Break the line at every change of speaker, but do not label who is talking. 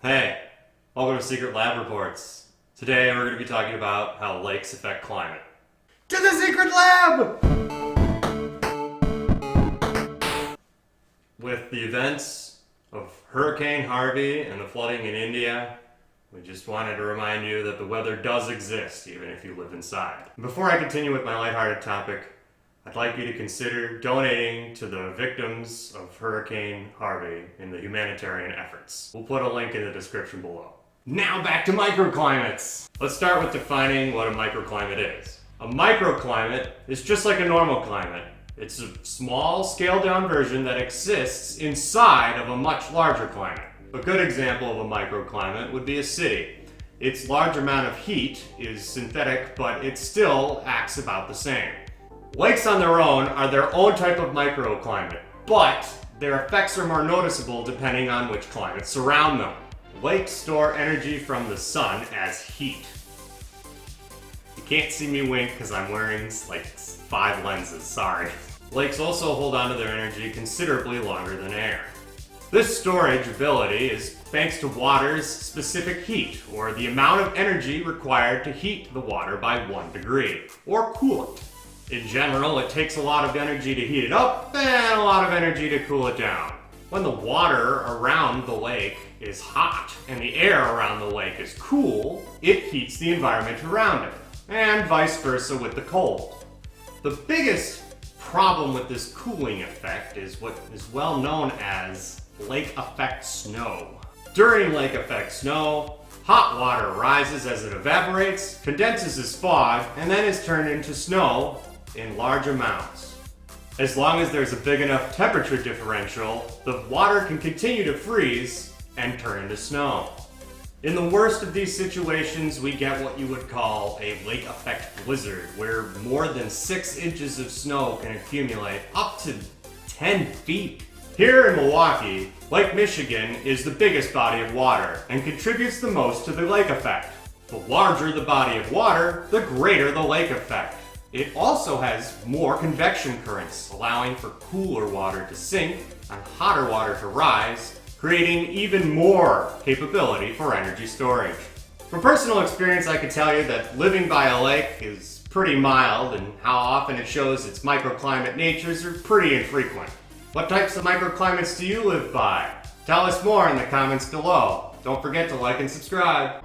Hey, welcome to Secret Lab Reports. Today we're going to be talking about how lakes affect climate.
To the secret lab!
With the events of Hurricane Harvey and the flooding in India, we just wanted to remind you that the weather does exist, even if you live inside. Before I continue with my lighthearted topic, I'd like you to consider donating to the victims of Hurricane Harvey in the humanitarian efforts. We'll put a link in the description below. Now back to microclimates! Let's start with defining what a microclimate is. A microclimate is just like a normal climate. It's a small, scaled-down version that exists inside of a much larger climate. A good example of a microclimate would be a city. Its large amount of heat is synthetic, but it still acts about the same. Lakes on their own are their own type of microclimate, but their effects are more noticeable depending on which climates surround them. Lakes store energy from the sun as heat. You can't see me wink because I'm wearing like 5 lenses, sorry. Lakes also hold onto their energy considerably longer than air. This storage ability is thanks to water's specific heat, or the amount of energy required to heat the water by 1 degree, or cool it. In general, it takes a lot of energy to heat it up and a lot of energy to cool it down. When the water around the lake is hot and the air around the lake is cool, it heats the environment around it, and vice versa with the cold. The biggest problem with this cooling effect is what is well known as lake effect snow. During lake effect snow, hot water rises as it evaporates, condenses as fog, and then is turned into snow in large amounts. As long as there's a big enough temperature differential, the water can continue to freeze and turn into snow. In the worst of these situations, we get what you would call a lake effect blizzard, where more than 6 inches of snow can accumulate up to 10 feet. Here in Milwaukee, Lake Michigan is the biggest body of water and contributes the most to the lake effect. The larger the body of water, the greater the lake effect. It also has more convection currents, allowing for cooler water to sink and hotter water to rise, creating even more capability for energy storage. From personal experience, I can tell you that living by a lake is pretty mild, and how often it shows its microclimate natures are pretty infrequent. What types of microclimates do you live by? Tell us more in the comments below. Don't forget to like and subscribe.